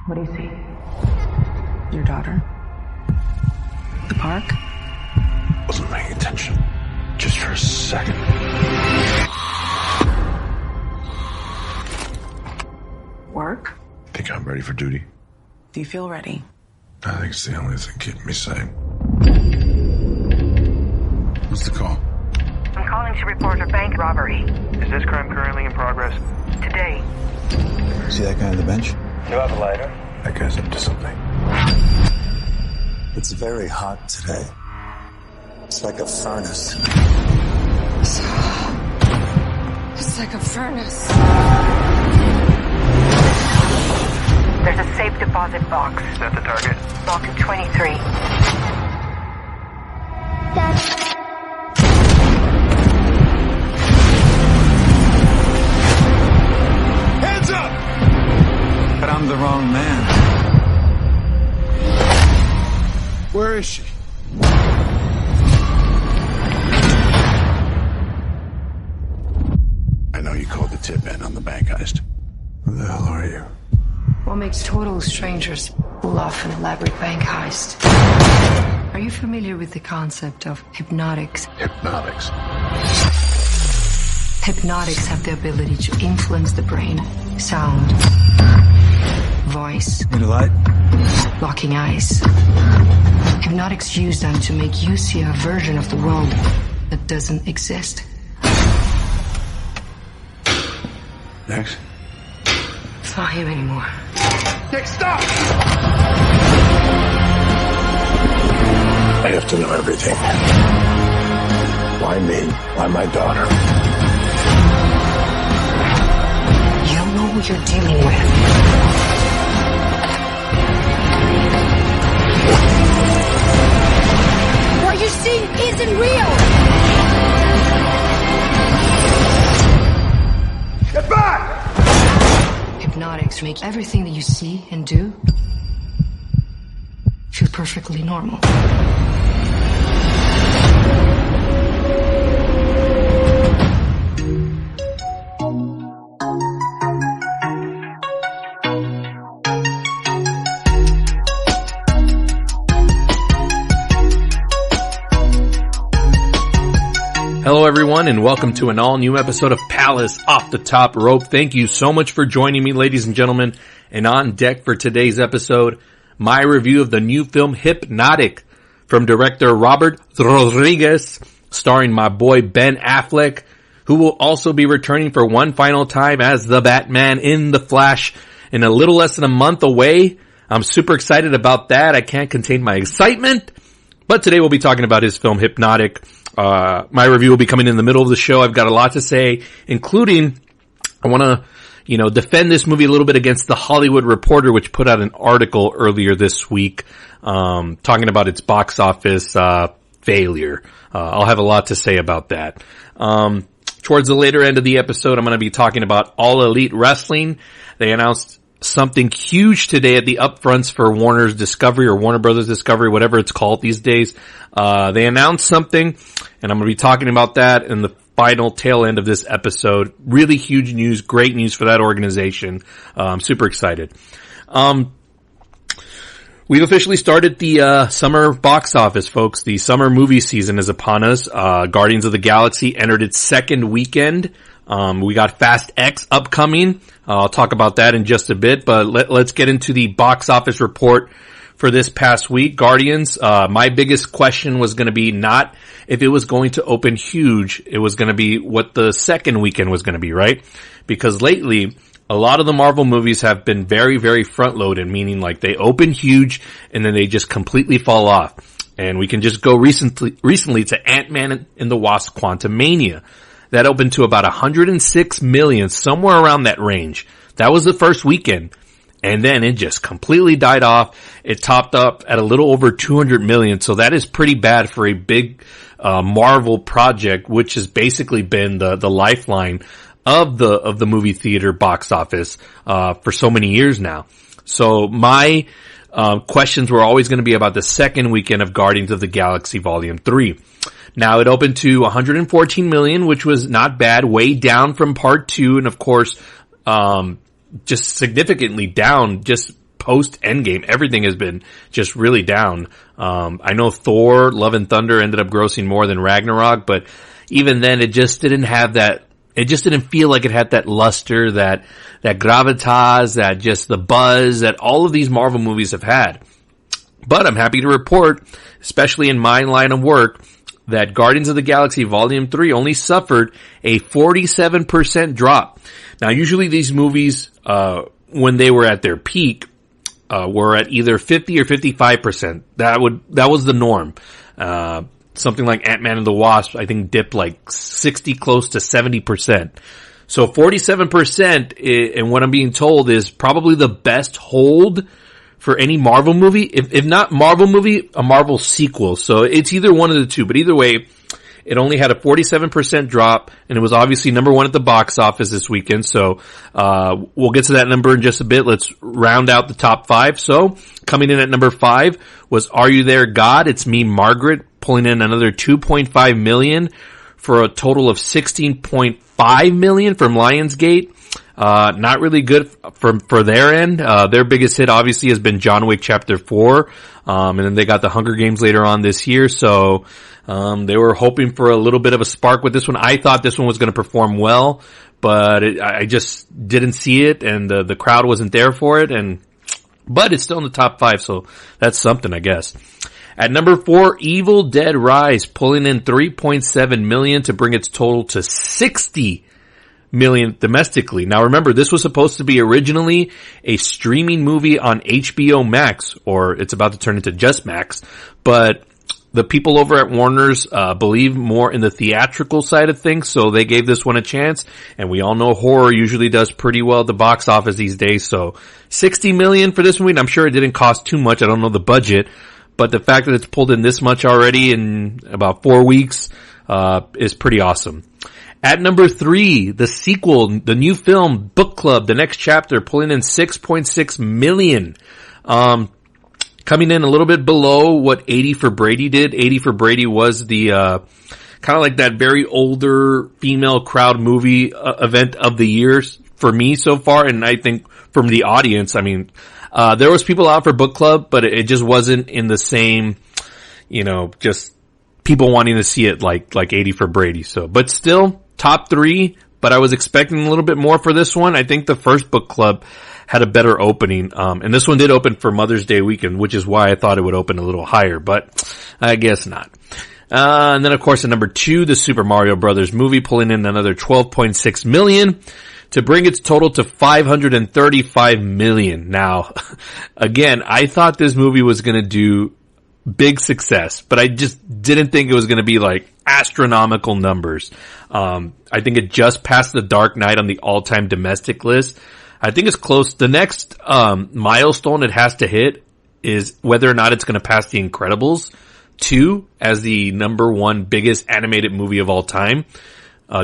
What do you see? Your daughter? The park? Wasn't paying attention. Just for a second. Work? Think I'm ready for duty? Do you feel ready? I think it's the only thing keeping me sane. What's the call? I'm calling to report a bank robbery. Is this crime currently in progress? Today. See that guy on the bench? You have a lighter? That guy's up to something. It's very hot today. It's like a furnace. It's like a furnace. There's a safe deposit box. Is that the target? Box 23. Hands up! But I'm the wrong man. Where is she? I know you called the tip in on the bank heist. Who the hell are you? What makes total strangers pull off an elaborate bank heist? Are you familiar with the concept of hypnotics? Hypnotics. Hypnotics have the ability to influence the brain, sound, voice, Need a light? locking eyes. Hypnotics use them to make you see a version of the world that doesn't exist. Next. It's not him anymore. Nick, stop! I have to know everything. Why me? Why my daughter? You don't know who you're dealing with. What you're seeing isn't real! Get back! Hypnotics make everything that you see and do feel perfectly normal. Hello everyone and welcome to an all-new episode of Palace Off the Top Rope. Thank you so much for joining me, ladies and gentlemen. And on deck for today's episode, my review of the new film Hypnotic from director Robert Rodriguez, starring my boy Ben Affleck, who will also be returning for one final time as the Batman in The Flash in a little less than a month away. I'm super excited about that. I can't contain my excitement. But today we'll be talking about his film Hypnotic. My review will be coming in the middle of the show. I've got a lot to say, including I want to, defend this movie a little bit against The Hollywood Reporter, which put out an article earlier this week, talking about its box office, failure. I'll have a lot to say about that. Towards the later end of the episode, I'm going to be talking about All Elite Wrestling. They announced something huge today at the upfronts for Warner's Discovery or Warner Brothers Discovery, whatever it's called these days. They announced something, and I'm going to be talking about that in the final tail end of this episode. Really huge news, great news for that organization. I'm super excited. We've officially started the summer box office, folks. The summer movie season is upon us. Guardians of the Galaxy entered its second weekend. We got Fast X upcoming. I'll talk about that in just a bit, but let's get into the box office report for this past week. Guardians, my biggest question was going to be not if it was going to open huge, it was going to be what the second weekend was going to be, right? Because lately, a lot of the Marvel movies have been very, very front-loaded, meaning like they open huge and then they just completely fall off. And we can just go recently to Ant-Man and the Wasp: Quantumania. That opened to about 106 million, somewhere around that range. That was the first weekend. And then it just completely died off. It topped up at a little over 200 million. So that is pretty bad for a big, Marvel project, which has basically been the lifeline of the movie theater box office, for so many years now. So my, questions were always going to be about the second weekend of Guardians of the Galaxy Volume 3. Now it opened to 114 million, which was not bad, way down from part 2, and of course, just significantly down, just post Endgame, everything has been just really down. I know Thor, Love and Thunder ended up grossing more than Ragnarok, but even then it just didn't have that, it just didn't feel like it had that luster, that gravitas, that just the buzz that all of these Marvel movies have had. But I'm happy to report, especially in my line of work, that Guardians of the Galaxy Volume 3 only suffered a 47% drop. Now, usually these movies, when they were at their peak, were at either 50 or 55%. That was the norm. Something like Ant-Man and the Wasp, I think, dipped like 60, close to 70%. So 47%, and what I'm being told, is probably the best hold for any Marvel movie. If not Marvel movie, a Marvel sequel. So it's either one of the two. But either way, it only had a 47% drop, and it was obviously number one at the box office this weekend. So we'll get to that number in just a bit. Let's round out the top 5. So coming in at number 5 was Are You There, God? It's Me, Margaret, pulling in another 2.5 million for a total of 16.5 million from Lionsgate. Not really good for their end. Their biggest hit obviously has been John Wick Chapter 4. And then they got the Hunger Games later on this year. So, they were hoping for a little bit of a spark with this one. I thought this one was going to perform well, but I just didn't see it, and the crowd wasn't there for it, but it's still in the top 5, so that's something, I guess. At number 4, Evil Dead Rise, pulling in 3.7 million to bring its total to 60 million domestically. Now remember, this was supposed to be originally a streaming movie on HBO Max, or it's about to turn into just Max, but the people over at Warner's believe more in the theatrical side of things, so they gave this one a chance, and we all know horror usually does pretty well at the box office these days, so 60 million for this movie, and I'm sure it didn't cost too much. I don't know the budget, but the fact that it's pulled in this much already in about 4 weeks is pretty awesome. At number 3, the sequel, the new film, Book Club, The Next Chapter, pulling in 6.6 million. Coming in a little bit below what 80 for Brady did. 80 for Brady was the, kind of like that very older female crowd movie event of the year for me so far. And I think from the audience, I mean, there was people out for Book Club, but it just wasn't in the same, just people wanting to see it like 80 for Brady. So, but still top 3, but I was expecting a little bit more for this one. I think the first Book Club had a better opening, and this one did open for Mother's Day weekend, which is why I thought it would open a little higher, but I guess not. And then of course at number 2, the Super Mario Brothers movie, pulling in another 12.6 million to bring its total to 535 million. Now, again, I thought this movie was going to do big success, but I just didn't think it was going to be like astronomical numbers. I think it just passed The Dark Knight on the all-time domestic list. I think it's close. The next milestone it has to hit is whether or not it's going to pass The Incredibles 2 as the number 1 biggest animated movie of all time,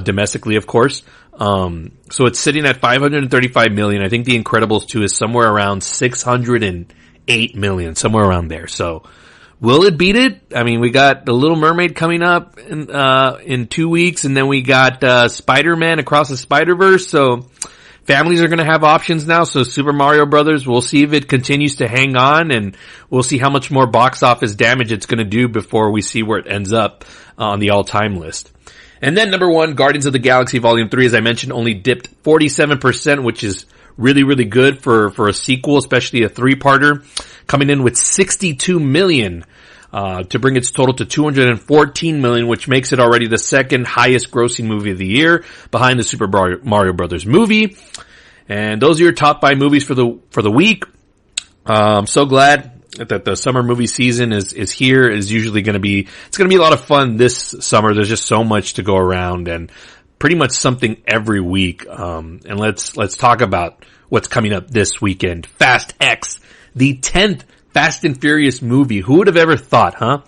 domestically, of course. So it's sitting at 535 million. I think The Incredibles 2 is somewhere around 608 million, somewhere around there. So will it beat it? I mean, we got The Little Mermaid coming up in 2 weeks, and then we got Spider-Man Across the Spider-Verse. So families are going to have options now. So Super Mario Brothers, we'll see if it continues to hang on, and we'll see how much more box office damage it's going to do before we see where it ends up on the all-time list. And then number 1, Guardians of the Galaxy Volume 3, as I mentioned, only dipped 47%, which is really, really good for a sequel, especially a 3-parter, coming in with 62 million, to bring its total to 214 million, which makes it already the second highest grossing movie of the year, behind the Super Mario Brothers movie. And those are your top 5 movies for the week. I'm so glad that the summer movie season is here. Is usually going to be, it's going to be a lot of fun this summer. There's just so much to go around, and pretty much something every week. And let's talk about what's coming up this weekend. Fast X, the 10th Fast and Furious movie. Who would have ever thought, huh?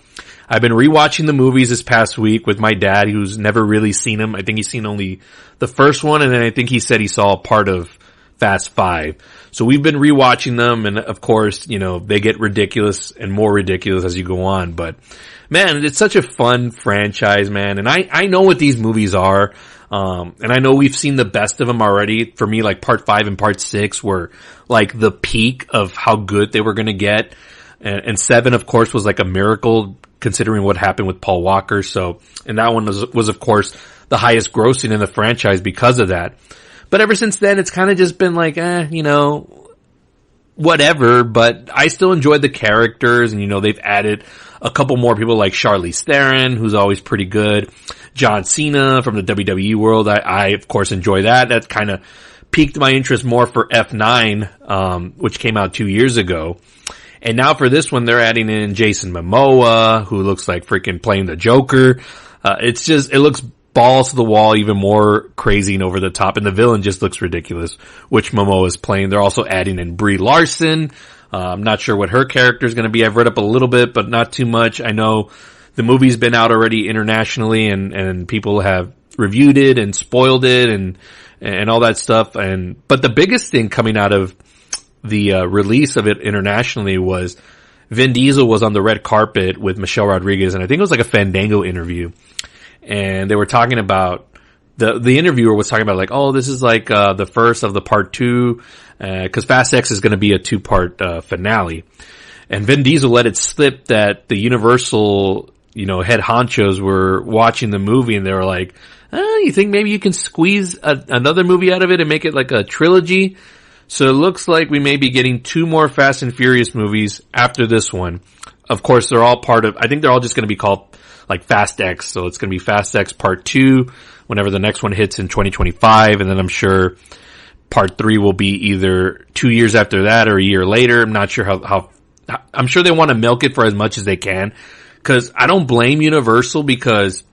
I've been rewatching the movies this past week with my dad, who's never really seen them. I think he's seen only the first one, and then I think he said he saw a part of Fast 5. So we've been rewatching them, and of course, they get ridiculous and more ridiculous as you go on. But man, it's such a fun franchise, man. And I know what these movies are. And I know we've seen the best of them already. For me, like part 5 and part 6 were like the peak of how good they were going to get. And 7, of course, was like a miracle considering what happened with Paul Walker. So, and that one was of course the highest grossing in the franchise because of that. But ever since then, it's kind of just been like, whatever, but I still enjoyed the characters, and they've added a couple more people like Charlize Theron, who's always pretty good. John Cena from the WWE world, I of course enjoy that. That kind of piqued my interest more for F9, which came out 2 years ago. And now for this one, they're adding in Jason Momoa, who looks like freaking playing the Joker. It looks balls to the wall, even more crazy and over the top, and the villain just looks ridiculous, which Momoa is playing. They're also adding in Brie Larson. I'm not sure what her character is going to be. I've read up a little bit, but not too much. I know the movie's been out already internationally, and people have reviewed it and spoiled it and all that stuff. But the biggest thing coming out of the release of it internationally was Vin Diesel was on the red carpet with Michelle Rodriguez, and I think it was like a Fandango interview. And they were talking about, the interviewer was talking about like, oh, this is like, the first of the part 2, cause Fast X is going to be a 2-part, finale. And Vin Diesel let it slip that the Universal, head honchos were watching the movie, and they were like, you think maybe you can squeeze another movie out of it and make it like a trilogy? So it looks like we may be getting 2 more Fast and Furious movies after this one. Of course, they're all I think they're all just going to be called like Fast X. So it's going to be Fast X Part 2 whenever the next one hits in 2025. And then I'm sure Part 3 will be either 2 years after that or a year later. I'm not sure how I'm sure they want to milk it for as much as they can. Cause I don't blame Universal, because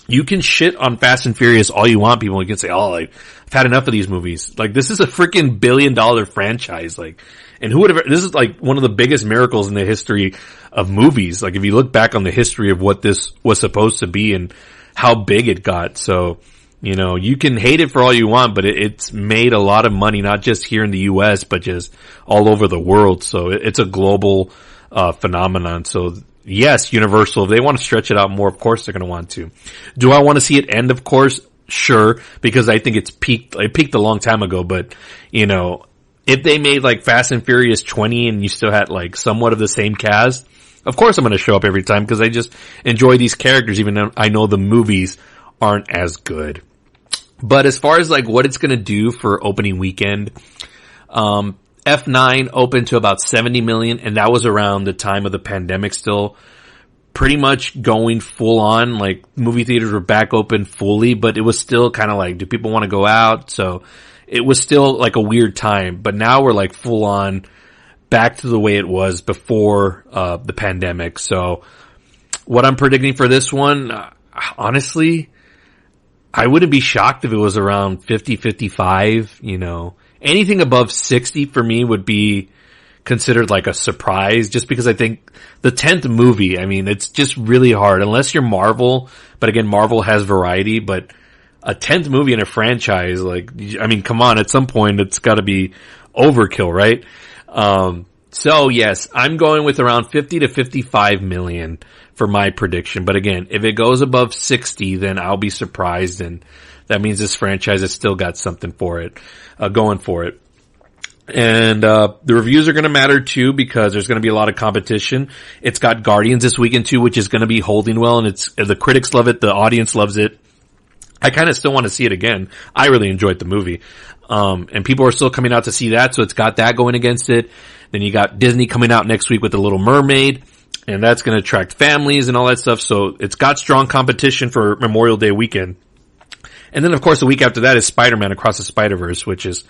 you can shit on Fast and Furious all you want, people. You can say, oh, like, I've had enough of these movies. Like, this is a freaking $1 billion franchise. Like, and who would have, this is like one of the biggest miracles in the history of movies. Like, if you look back on the history of what this was supposed to be and how big it got. So, you can hate it for all you want, but it's made a lot of money, not just here in the US, but just all over the world. So it's a global, phenomenon. So, yes, Universal, if they want to stretch it out more, of course they're going to want to. Do I want to see it end? Of course, sure, because I think it peaked a long time ago, but, if they made like Fast and Furious 20 and you still had like somewhat of the same cast, of course I'm going to show up every time, because I just enjoy these characters, even though I know the movies aren't as good. But as far as like what it's going to do for opening weekend, F9 opened to about 70 million, and that was around the time of the pandemic, still pretty much going full on. Like, movie theaters were back open fully, but it was still kind of like, do people want to go out? So it was still like a weird time, but now we're like full on back to the way it was before the pandemic. So what I'm predicting for this one, honestly, I wouldn't be shocked if it was around 50, 55, Anything above 60 for me would be considered like a surprise, just because I think the 10th movie, it's just really hard unless you're Marvel, but again, Marvel has variety, but a 10th movie in a franchise, come on, at some point it's gotta be overkill, right? So yes, I'm going with around 50 to 55 million for my prediction, but again, if it goes above 60, then I'll be surprised, and that means this franchise has still got something for it, going for it. And, the reviews are going to matter too, because there's going to be a lot of competition. It's got Guardians this weekend too, which is going to be holding well, and the critics love it, the audience loves it. I kind of still want to see it again. I really enjoyed the movie. And people are still coming out to see that, so it's got that going against it. Then you got Disney coming out next week with The Little Mermaid, and that's going to attract families and all that stuff. So it's got strong competition for Memorial Day weekend. And then, of course, the week after that is Spider-Man Across the Spider-Verse, which is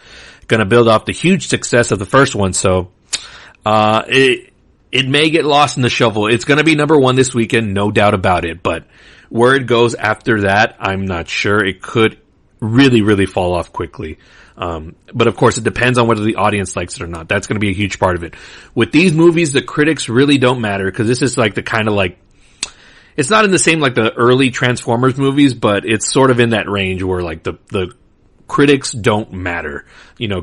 going to build off the huge success of the first one. So, it may get lost in the shuffle. It's going to be number 1 this weekend, no doubt about it. But where it goes after that, I'm not sure. It could really, really fall off quickly. But of course, it depends on whether the audience likes it or not. That's going to be a huge part of it. With these movies, the critics really don't matter, because this is like the kind of like, it's not in the same like the early Transformers movies, but it's sort of in that range where like the critics don't matter,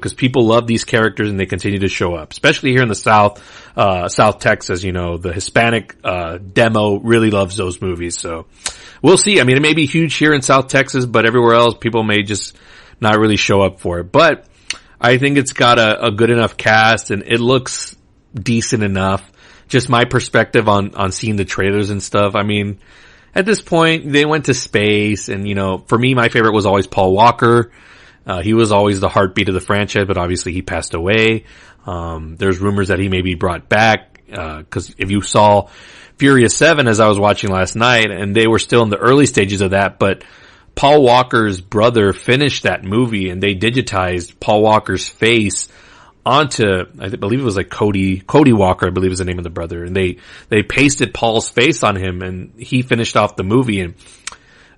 cause people love these characters and they continue to show up, especially here in the South Texas, the Hispanic, demo really loves those movies. So we'll see. I mean, it may be huge here in South Texas, but everywhere else, people may just not really show up for it. But I think it's got a good enough cast and it looks decent enough. Just my perspective on seeing the trailers and stuff. I mean, at this point, they went to space and, for me, my favorite was always Paul Walker. He was always the heartbeat of the franchise, but obviously he passed away. There's rumors that he may be brought back, cause if you saw Furious 7 as I was watching last night, and they were still in the early stages of that, but Paul Walker's brother finished that movie and they digitized Paul Walker's face onto, I believe it was like Cody Walker, I believe is the name of the brother. And they pasted Paul's face on him and he finished off the movie. And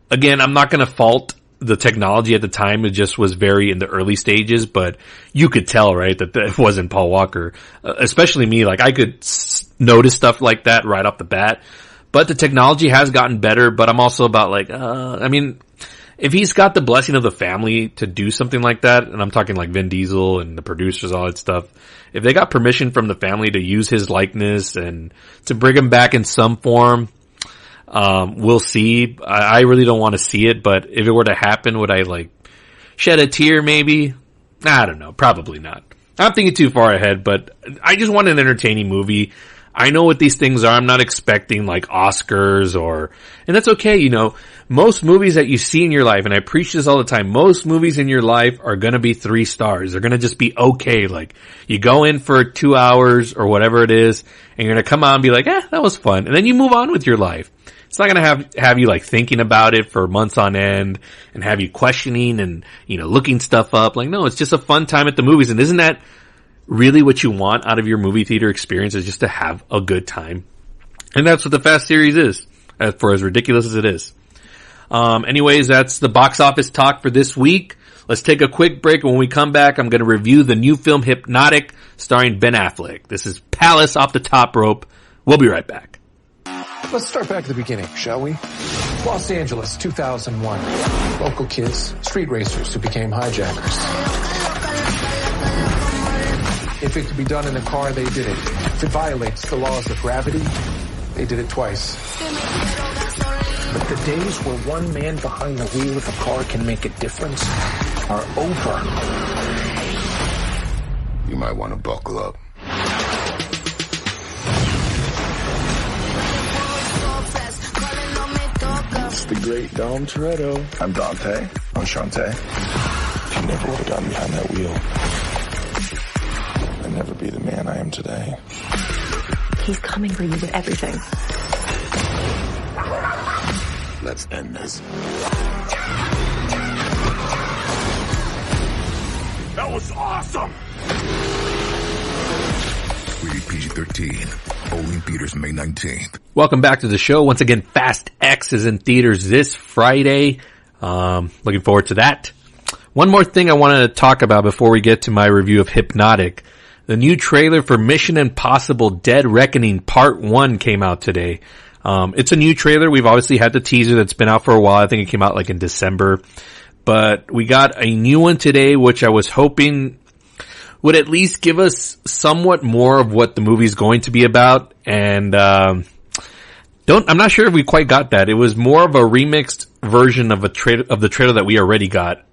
again, I'm not going to fault the technology at the time. It just was very in the early stages, but you could tell, right, that it wasn't Paul Walker. Especially me, like I could notice stuff like that right off the bat. But the technology has gotten better, but I'm also about like, I mean, if he's got the blessing of the family to do something like that, and I'm talking like Vin Diesel and the producers, all that stuff, if they got permission from the family to use his likeness and to bring him back in some form, we'll see. I really don't want to see it, but if it were to happen, would I like shed a tear maybe? I don't know. Probably not. I'm thinking too far ahead, but I just want an entertaining movie. I know what these things are. I'm not expecting like Oscars and that's okay. Most movies that you see in your life, and I preach this all the time, most movies in your life are going to be 3 stars. They're going to just be okay. Like you go in for 2 hours or whatever it is and you're going to come out and be like, that was fun. And then you move on with your life. It's not going to have you like thinking about it for months on end and have you questioning and, looking stuff up. Like, no, it's just a fun time at the movies. And isn't that really what you want out of your movie theater experience, is just to have a good time? And that's what the Fast series is, for as ridiculous as it is. Anyways, that's the box office talk for this week. Let's take a quick break. When we come back, I'm going to review the new film Hypnotic starring Ben Affleck. This is Palace Off the Top Rope. We'll be right back. Let's start back at the beginning, shall we? Los Angeles, 2001. Local kids, street racers who became hijackers. If it could be done in a car, they did it. If it violates the laws of gravity, they did it twice. But the days where one man behind the wheel of a car can make a difference are over. You might want to buckle up. It's the great Dom Toretto. I'm Dante. I'm Shantae. If you never would have gotten behind that wheel, I'd never be the man I am today. He's coming for you with everything. Let's end this. That was awesome! Rated PG-13. Only in theaters May 19th. Welcome back to the show. Once again, Fast X is in theaters this Friday. Looking forward to that. One more thing I wanted to talk about before we get to my review of Hypnotic. The new trailer for Mission Impossible Dead Reckoning Part 1 came out today. It's a new trailer. We've obviously had the teaser that's been out for a while. I think it came out like in December. But we got a new one today, which I was hoping would at least give us somewhat more of what the movie's going to be about. And, I'm not sure if we quite got that. It was more of a remixed version of the trailer that we already got,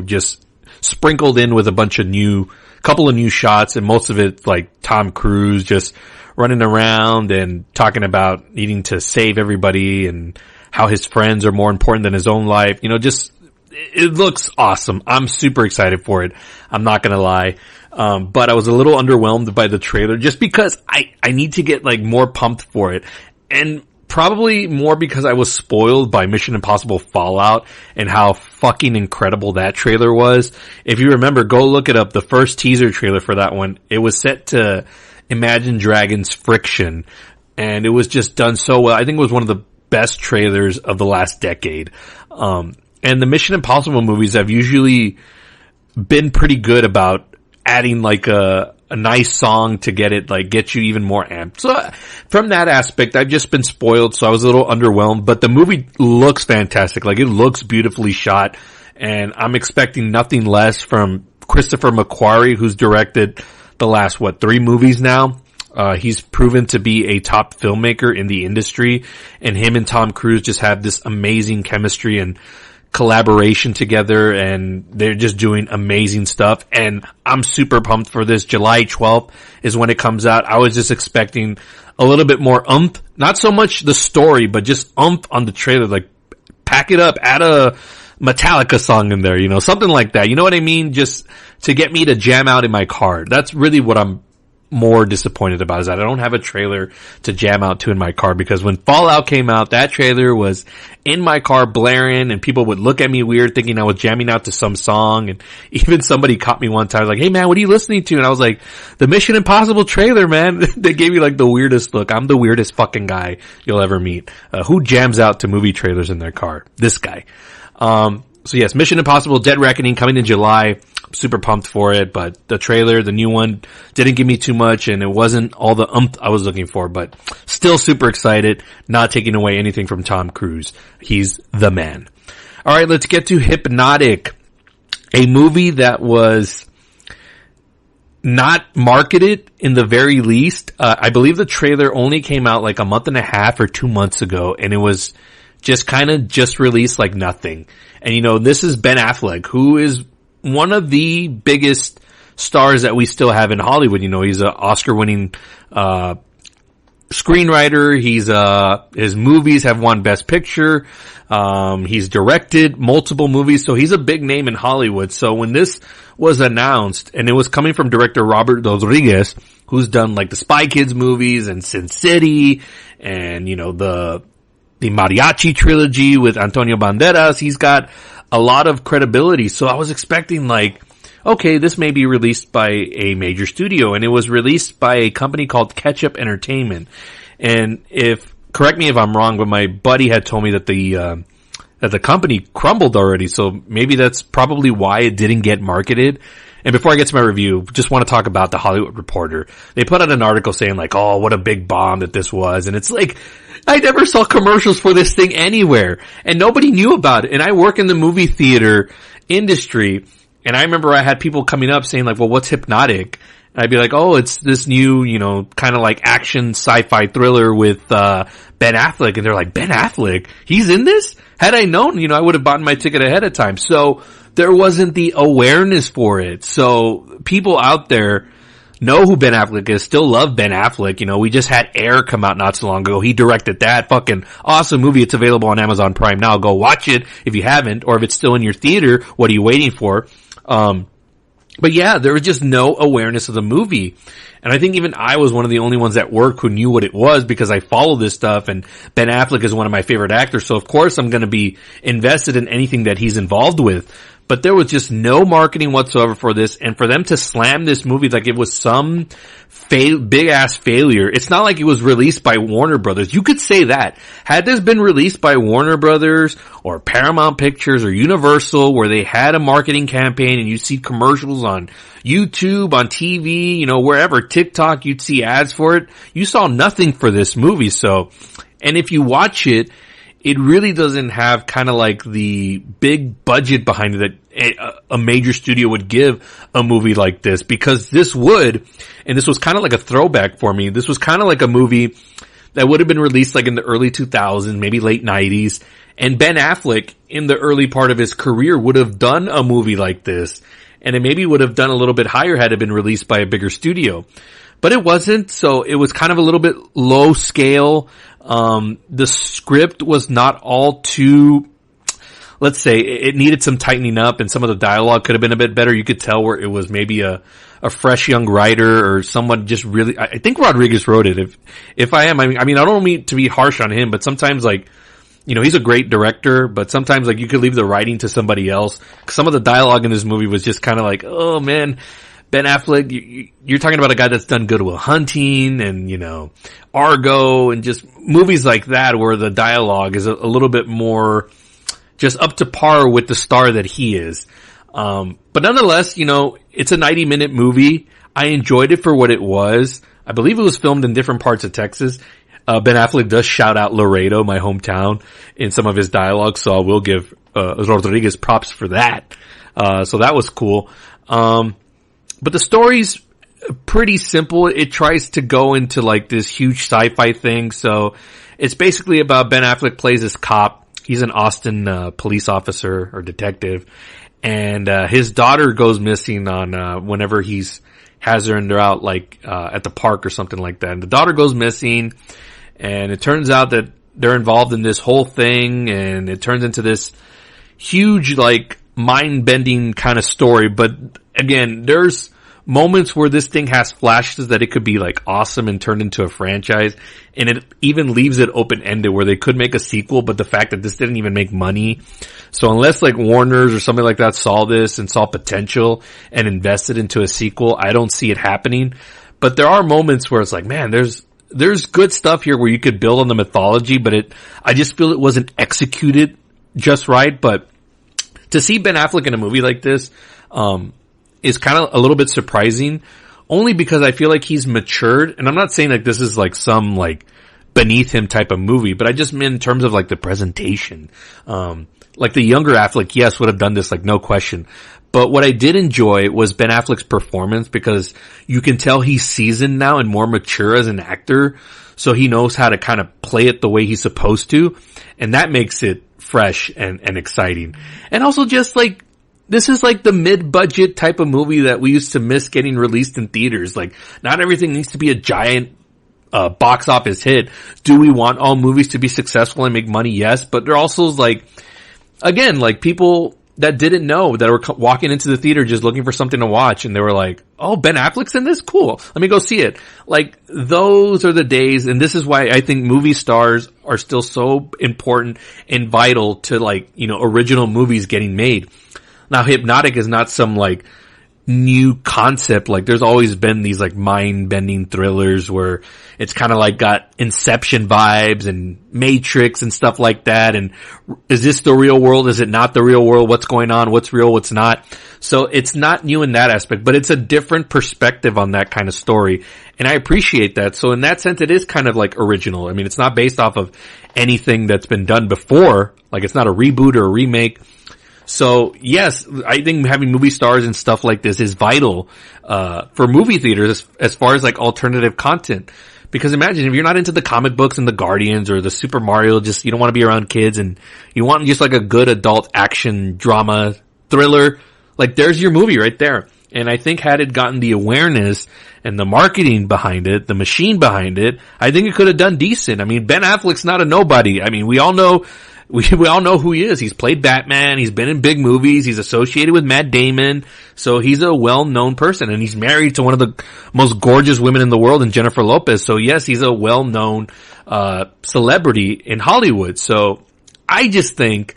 just sprinkled in with a couple of new shots, and most of it like Tom Cruise just running around and talking about needing to save everybody and how his friends are more important than his own life. It looks awesome. I'm super excited for it. I'm not gonna lie. But I was a little underwhelmed by the trailer just because I need to get like more pumped for it. And probably more because I was spoiled by Mission Impossible Fallout and how fucking incredible that trailer was. If you remember, go look it up. The first teaser trailer for that one, it was set to Imagine Dragons Friction, and it was just done so well. I think it was one of the best trailers of the last decade. And the Mission Impossible movies have usually been pretty good about adding like a nice song to get you even more amped. So from that aspect, I've just been spoiled, so I was a little underwhelmed, but the movie looks fantastic. Like, it looks beautifully shot, and I'm expecting nothing less from Christopher McQuarrie, who's directed the last, 3 movies now. He's proven to be a top filmmaker in the industry, and him and Tom Cruise just have this amazing chemistry and collaboration together, and they're just doing amazing stuff. And I'm super pumped for this. July 12th is when it comes out. I was just expecting a little bit more oomph, not so much the story, but just oomph on the trailer. Like, pack it up, add a Metallica song in there, something like that. You know what I mean? Just to get me to jam out in my car. That's really what I'm more disappointed about, is that I don't have a trailer to jam out to in my car, because when Fallout came out, that trailer was in my car blaring, and people would look at me weird thinking I was jamming out to some song. And even somebody caught me one time like, "Hey man, what are you listening to?" And I was like, "The Mission Impossible trailer, man." They gave me like the weirdest look. I'm the weirdest fucking guy you'll ever meet. Who jams out to movie trailers in their car? This guy. So yes, Mission Impossible Dead Reckoning coming in July. I'm super pumped for it, but the trailer, the new one, didn't give me too much, and it wasn't all the I was looking for, but still super excited, not taking away anything from Tom Cruise. He's the man. Alright, let's get to Hypnotic, a movie that was not marketed in the very least. I believe the trailer only came out like a month and a half or 2 months ago, and it was just released like nothing. And this is Ben Affleck, who is one of the biggest stars that we still have in Hollywood. He's an Oscar-winning screenwriter. His movies have won Best Picture. He's directed multiple movies, so he's a big name in Hollywood. So when this was announced, and it was coming from director Robert Rodriguez, who's done like the Spy Kids movies and Sin City, and the Mariachi trilogy with Antonio Banderas. He's got a lot of credibility. So I was expecting like, okay, this may be released by a major studio, and it was released by a company called Ketchup Entertainment. And correct me if I'm wrong, but my buddy had told me that the company crumbled already. So maybe that's probably why it didn't get marketed. And before I get to my review, just want to talk about the Hollywood Reporter. They put out an article saying like, oh, what a big bomb that this was. And it's like, I never saw commercials for this thing anywhere, and nobody knew about it. And I work in the movie theater industry, and I remember I had people coming up saying like, well, what's Hypnotic? And I'd be like, oh, it's this new, kind of like action sci-fi thriller with, Ben Affleck. And they're like, Ben Affleck? He's in this? Had I known, I would have bought my ticket ahead of time. So there wasn't the awareness for it. So people out there know who Ben Affleck is, still love Ben Affleck. We just had Air come out not so long ago. He directed that fucking awesome movie. It's available on Amazon Prime now. Go watch it if you haven't, or if it's still in your theater, what are you waiting for? But yeah, there was just no awareness of the movie. And I think even I was one of the only ones at work who knew what it was, because I follow this stuff, and Ben Affleck is one of my favorite actors. So of course I'm going to be invested in anything that he's involved with. But there was just no marketing whatsoever for this, and for them to slam this movie like it was some big ass failure. It's not like it was released by Warner Brothers. You could say that. Had this been released by Warner Brothers or Paramount Pictures or Universal, where they had a marketing campaign and you see commercials on YouTube, on TV, wherever, TikTok, you'd see ads for it. You saw nothing for this movie. So, and if you watch it, it really doesn't have kind of like the big budget behind it that a major studio would give a movie like this, because this would, and this was kind of like a throwback for me, this was kind of like a movie that would have been released like in the early 2000s, maybe late 90s, and Ben Affleck in the early part of his career would have done a movie like this, and it maybe would have done a little bit higher had it been released by a bigger studio. But it wasn't, so it was kind of a little bit low scale. The script was not all too, let's say, it needed some tightening up, and some of the dialogue could have been a bit better. You could tell where it was maybe a fresh young writer, or someone just really, I think Rodriguez wrote it. If I am, I mean, I don't mean to be harsh on him, but sometimes like, he's a great director, but sometimes like you could leave the writing to somebody else. Some of the dialogue in this movie was just kind of like, oh man, Ben Affleck, you're talking about a guy that's done Good Will Hunting and, Argo, and just movies like that where the dialogue is a little bit more just up to par with the star that he is. But nonetheless, it's a 90-minute movie. I enjoyed it for what it was. I believe it was filmed in different parts of Texas. Ben Affleck does shout out Laredo, my hometown, in some of his dialogue, so I will give Rodriguez props for that. So that was cool. But the story's pretty simple. It tries to go into like this huge sci-fi thing. So it's basically about Ben Affleck plays this cop. He's an Austin police officer or detective, and his daughter goes missing on whenever has her and they're out like at the park or something like that. And the daughter goes missing, and it turns out that they're involved in this whole thing, and it turns into this huge like mind-bending kind of story. But again, there's moments where this thing has flashes that it could be like awesome and turned into a franchise, and it even leaves it open-ended where they could make a sequel, but the fact that this didn't even make money. So unless like Warner's or something like that saw this and saw potential and invested into a sequel, I don't see it happening. But there are moments where it's like, man, there's good stuff here where you could build on the mythology, but I just feel it wasn't executed just right. But to see Ben Affleck in a movie like this, is kind of a little bit surprising, only because I feel like he's matured. And I'm not saying like this is like some like beneath him type of movie, but I just mean in terms of like the presentation. Like the younger Affleck, yes, would have done this, like no question. But what I did enjoy was Ben Affleck's performance, because you can tell he's seasoned now and more mature as an actor. So he knows how to kind of play it the way he's supposed to. And that makes it fresh and exciting. And also just like, this is like the mid-budget type of movie that we used to miss getting released in theaters. Like, not everything needs to be a giant box office hit. Do we want all movies to be successful and make money? Yes, but they're also like, again, like people that didn't know, that were walking into the theater just looking for something to watch, and they were like, oh, Ben Affleck's in this? Cool. Let me go see it. Like, those are the days, and this is why I think movie stars are still so important and vital to like, you know, original movies getting made. Now, Hypnotic is not some like new concept. Like there's always been these like mind-bending thrillers where it's kind of like got Inception vibes and Matrix and stuff like that. And is this the real world? Is it not the real world? What's going on? What's real? What's not? So it's not new in that aspect, but it's a different perspective on that kind of story. And I appreciate that. So in that sense, it is kind of like original. I mean, it's not based off of anything that's been done before. Like it's not a reboot or a remake. So yes, I think having movie stars and stuff like this is vital, for movie theaters as far as like alternative content. Because imagine if you're not into the comic books and the Guardians or the Super Mario, just you don't want to be around kids and you want just like a good adult action drama thriller, like there's your movie right there. And I think had it gotten the awareness and the marketing behind it, the machine behind it, I think it could have done decent. I mean, Ben Affleck's not a nobody. I mean, we all know who he is. He's played Batman. He's been in big movies. He's associated with Matt Damon. So he's a well-known person, and he's married to one of the most gorgeous women in the world, in Jennifer Lopez. So yes, he's a well-known, celebrity in Hollywood. So I just think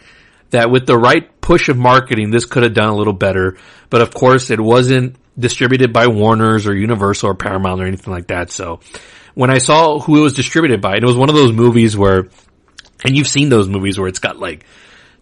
that with the right push of marketing, this could have done a little better. But of course, it wasn't distributed by Warner's or Universal or Paramount or anything like that. So when I saw who it was distributed by, and it was one of those movies where, and you've seen those movies where it's got like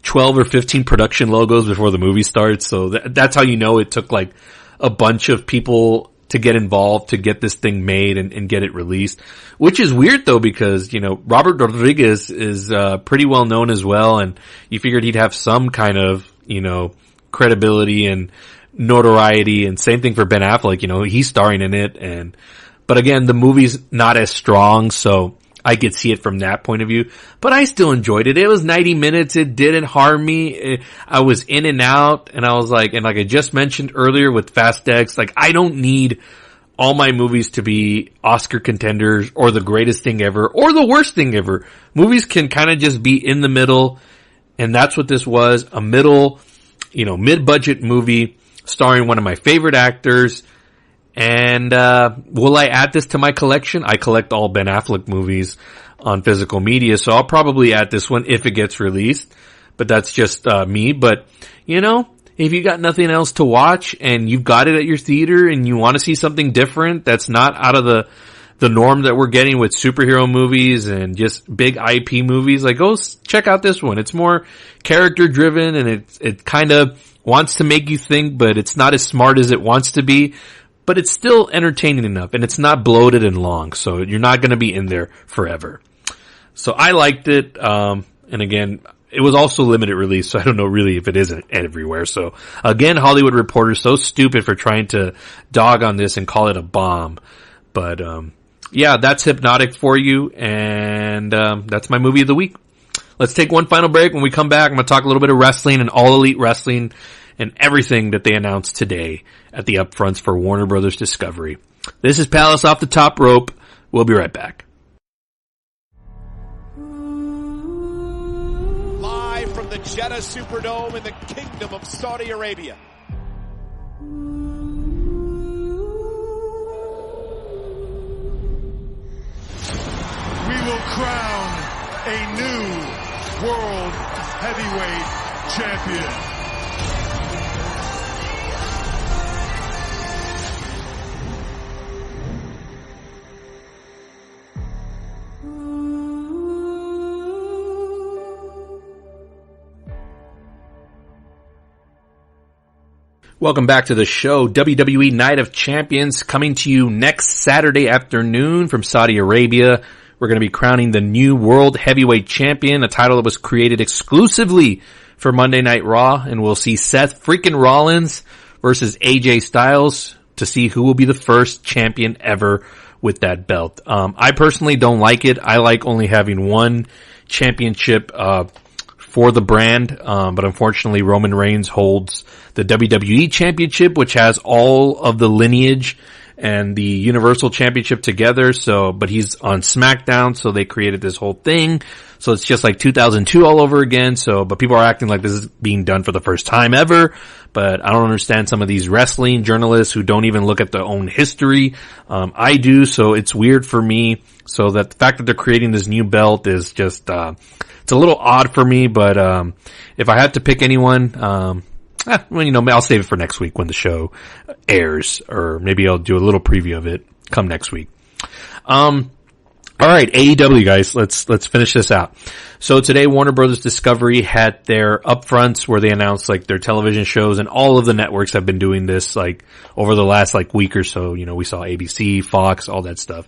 12 or 15 production logos before the movie starts. So that's how you know it took like a bunch of people to get involved to get this thing made and get it released. Which is weird though, because, you know, Robert Rodriguez is pretty well known as well, and you figured he'd have some kind of, you know, credibility and notoriety, and same thing for Ben Affleck, you know, he's starring in it, but again, the movie's not as strong, so I could see it from that point of view, but I still enjoyed it. It was 90 minutes. It didn't harm me. I was in and out, and I was like, and like I just mentioned earlier with Fast X, like I don't need all my movies to be Oscar contenders or the greatest thing ever or the worst thing ever. Movies can kind of just be in the middle, and that's what this was, a middle, you know, mid-budget movie starring one of my favorite actors. And will I add this to my collection? I collect all Ben Affleck movies on physical media, so I'll probably add this one if it gets released. But that's just me. But, you know, if you got nothing else to watch and you've got it at your theater and you want to see something different that's not out of the norm that we're getting with superhero movies and just big IP movies, like go check out this one. It's more character driven, and it kind of wants to make you think, but it's not as smart as it wants to be. but it's still entertaining enough, and it's not bloated and long, so you're not going to be in there forever. So I liked it, and again, it was also limited release, so I don't know really if it isn't everywhere. So again, Hollywood Reporter, so stupid for trying to dog on this and call it a bomb. But yeah, that's Hypnotic for you, and that's my movie of the week. Let's take one final break. When we come back, I'm going to talk a little bit of wrestling and All Elite Wrestling and everything that they announced today at the upfronts for Warner Brothers Discovery. This is Palace Off the Top Rope. We'll be right back. Live from the Jeddah Superdome in the Kingdom of Saudi Arabia. We will crown a new World Heavyweight Champion. Welcome back to the show. WWE Night of Champions coming to you next Saturday afternoon from Saudi Arabia. We're going to be crowning the new World Heavyweight Champion, a title that was created exclusively for Monday Night Raw, and we'll see Seth freaking Rollins versus AJ Styles to see who will be the first champion ever with that belt. I personally don't like it. I like only having one championship for the brand, but unfortunately Roman Reigns holds the WWE Championship, which has all of the lineage and the Universal Championship together. So, but he's on SmackDown, so they created this whole thing. So it's just like 2002 all over again. So, but people are acting like this is being done for the first time ever. But I don't understand some of these wrestling journalists who don't even look at their own history. I do, so it's weird for me. So that the fact that they're creating this new belt is just, it's a little odd for me. But, if I had to pick anyone, well, you know, I'll save it for next week when the show airs, or maybe I'll do a little preview of it come next week. All right, AEW guys, let's finish this out. So today Warner Brothers Discovery had their upfronts where they announced like their television shows, and all of the networks have been doing this like over the last like week or so. You know, we saw ABC, Fox, all that stuff.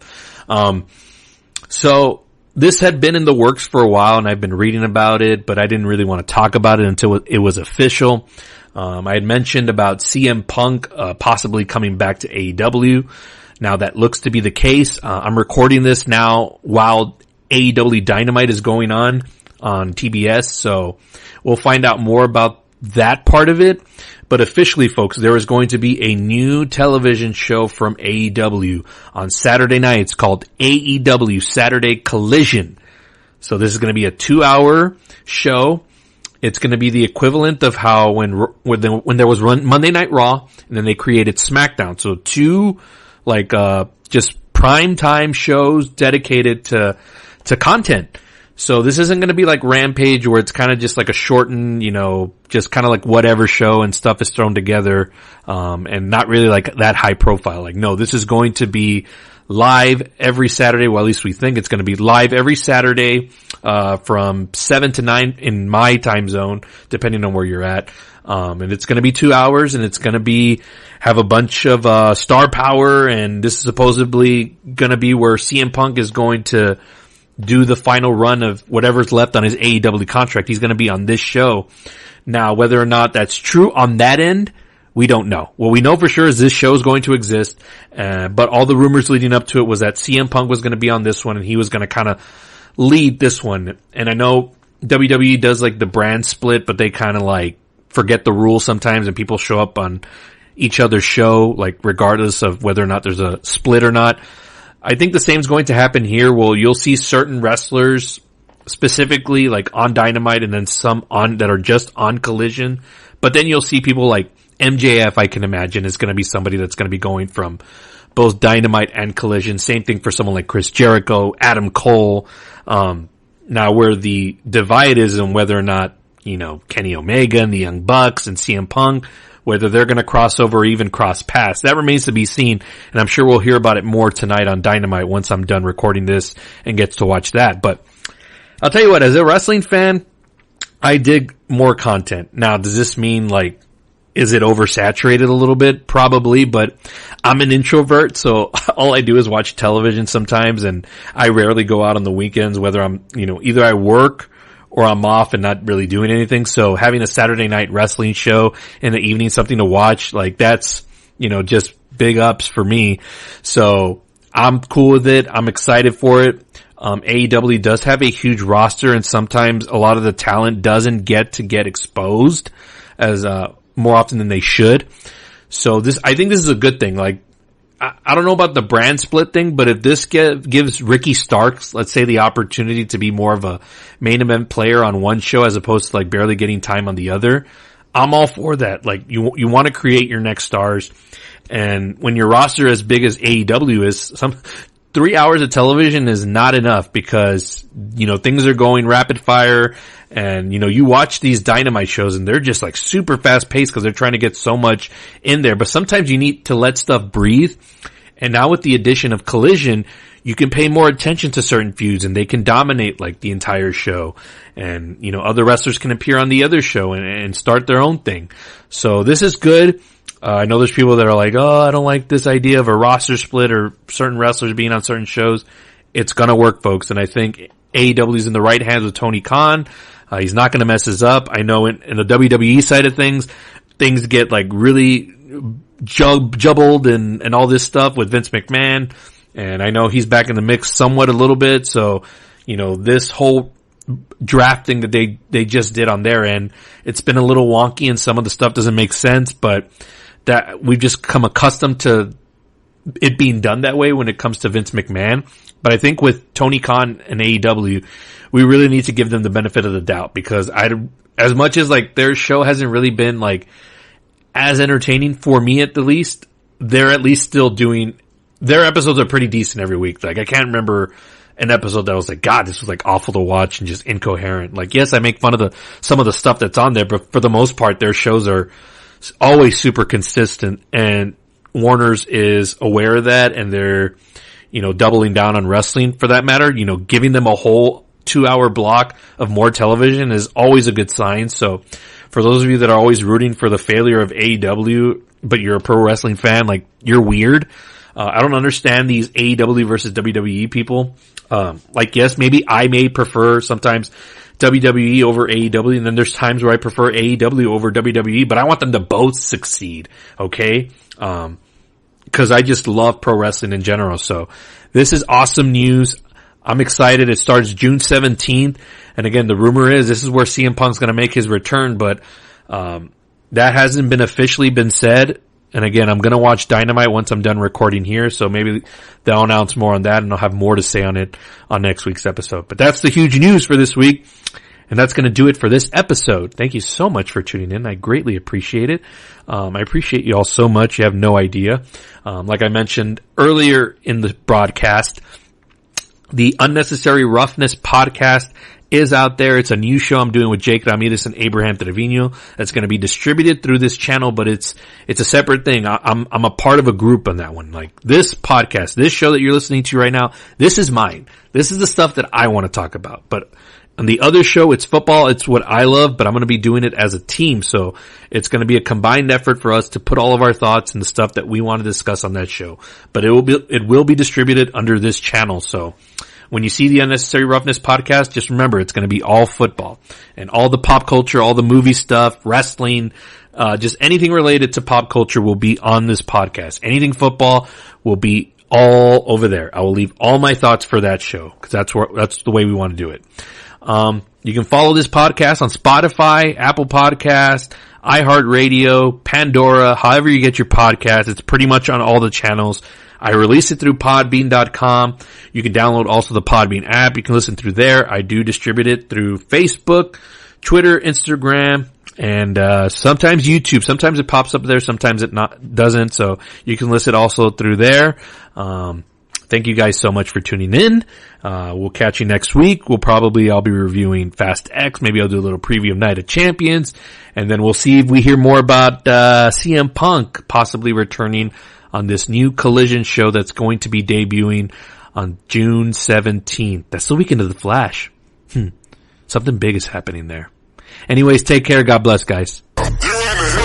So this had been in the works for a while, and I've been reading about it, but I didn't really want to talk about it until it was official. I had mentioned about CM Punk possibly coming back to AEW. Now that looks to be the case. I'm recording this now while AEW Dynamite is going on TBS, so we'll find out more about that part of it. But officially, folks, there is going to be a new television show from AEW on Saturday nights called AEW Saturday Collision. So this is going to be a 2-hour show. It's going to be the equivalent of how when there was Monday Night Raw, and then they created SmackDown. So two like just prime time shows dedicated to content. So this isn't going to be like Rampage where it's kind of just like a shortened, you know, just kind of like whatever show and stuff is thrown together, and not really like that high profile. Like, no, this is going to be live every Saturday. Well, at least we think it's going to be live every Saturday, from 7 to 9 in my time zone, depending on where you're at. And it's going to be 2 hours, and it's going to have a bunch of, star power, and this is supposedly going to be where CM Punk is going to do the final run of whatever's left on his AEW contract. He's going to be on this show. Now, whether or not that's true on that end, we don't know. What we know for sure is this show is going to exist, but all the rumors leading up to it was that CM Punk was going to be on this one, and he was going to kind of lead this one. And I know WWE does like the brand split, but they kind of like forget the rules sometimes, and people show up on each other's show, like regardless of whether or not there's a split or not. I think the same is going to happen here. Well, you'll see certain wrestlers specifically like on Dynamite, and then some on that are just on Collision. But then you'll see people like MJF, I can imagine, is going to be somebody that's going to be going from both Dynamite and Collision. Same thing for someone like Chris Jericho, Adam Cole. Now where the divide is on whether or not, you know, Kenny Omega and the Young Bucks and CM Punk, whether they're going to cross over or even cross paths, that remains to be seen. And I'm sure we'll hear about it more tonight on Dynamite once I'm done recording this and gets to watch that. But I'll tell you what, as a wrestling fan, I dig more content. Now, does this mean like, is it oversaturated a little bit? Probably, but I'm an introvert, so all I do is watch television sometimes, and I rarely go out on the weekends, whether I'm, either I work or I'm off and not really doing anything. So having a Saturday night wrestling show in the evening, something to watch, like that's, just big ups for me. So I'm cool with it. I'm excited for it. AEW does have a huge roster, and sometimes a lot of the talent doesn't get exposed as, more often than they should. So I think this is a good thing. Like, I don't know about the brand split thing, but if this gives Ricky Starks, let's say, the opportunity to be more of a main event player on one show as opposed to like barely getting time on the other, I'm all for that. Like, you want to create your next stars. And when your roster as big as AEW is, 3 hours of television is not enough because, things are going rapid fire, and, you watch these Dynamite shows and they're just like super fast paced because they're trying to get so much in there. But sometimes you need to let stuff breathe. And now with the addition of Collision, you can pay more attention to certain feuds and they can dominate like the entire show. And, other wrestlers can appear on the other show and start their own thing. So this is good. I know there's people that are like, oh, I don't like this idea of a roster split or certain wrestlers being on certain shows. It's gonna work, folks. And I think AEW's in the right hands with Tony Khan. He's not gonna mess us up. I know in the WWE side of things get like really jumbled and all this stuff with Vince McMahon. And I know he's back in the mix somewhat a little bit. So, this whole drafting that they just did on their end, it's been a little wonky and some of the stuff doesn't make sense, but that we've just come accustomed to it being done that way when it comes to Vince McMahon. But I think with Tony Khan and AEW, we really need to give them the benefit of the doubt, because as much as like their show hasn't really been like as entertaining for me at the least, they're at least still doing, their episodes are pretty decent every week. Like I can't remember an episode that was like, God, this was like awful to watch and just incoherent. Like, yes, I make fun of some of the stuff that's on there, but for the most part, their shows are always super consistent, and Warner's is aware of that, and they're, doubling down on wrestling for that matter. Giving them a whole 2-hour block of more television is always a good sign. So for those of you that are always rooting for the failure of AEW, but you're a pro wrestling fan, like, you're weird. I don't understand these AEW versus WWE people. Like, yes, maybe I may prefer sometimes WWE over AEW, and then there's times where I prefer AEW over WWE, but I want them to both succeed, okay? Cause I just love pro wrestling in general. So this is awesome news. I'm excited. It starts June 17th. And again, the rumor is this is where CM Punk's going to make his return, but, that hasn't been officially been said. And again, I'm going to watch Dynamite once I'm done recording here, so maybe they'll announce more on that and I'll have more to say on it on next week's episode. But that's the huge news for this week, and that's going to do it for this episode. Thank you so much for tuning in. I greatly appreciate it. I appreciate you all so much. You have no idea. Like I mentioned earlier in the broadcast, the Unnecessary Roughness podcast is out there. It's a new show I'm doing with Jake Ramirez and Abraham Trevino that's going to be distributed through this channel, but it's a separate thing. I'm a part of a group on that one. Like this podcast, this show that you're listening to right now, this is mine. This is the stuff that I want to talk about. But on the other show, it's football. It's what I love, but I'm going to be doing it as a team. So it's going to be a combined effort for us to put all of our thoughts and the stuff that we want to discuss on that show. But it will be distributed under this channel. So when you see the Unnecessary Roughness podcast, just remember it's going to be all football and all the pop culture, all the movie stuff, wrestling, just anything related to pop culture will be on this podcast. Anything football will be all over there. I will leave all my thoughts for that show because that's the way we want to do it. You can follow this podcast on Spotify, Apple Podcast, iHeartRadio, Pandora, however you get your podcast. It's pretty much on all the channels. I release it through podbean.com. You can download also the Podbean app. You can listen through there. I do distribute it through Facebook, Twitter, Instagram, and sometimes YouTube. Sometimes it pops up there, sometimes it doesn't. So you can listen also through there. Thank you guys so much for tuning in. We'll catch you next week. I'll be reviewing Fast X. Maybe I'll do a little preview of Night of Champions. And then we'll see if we hear more about CM Punk possibly returning on this new Collision show that's going to be debuting on June 17th. That's the weekend of The Flash. Something big is happening there. Anyways, take care. God bless, guys. You're in the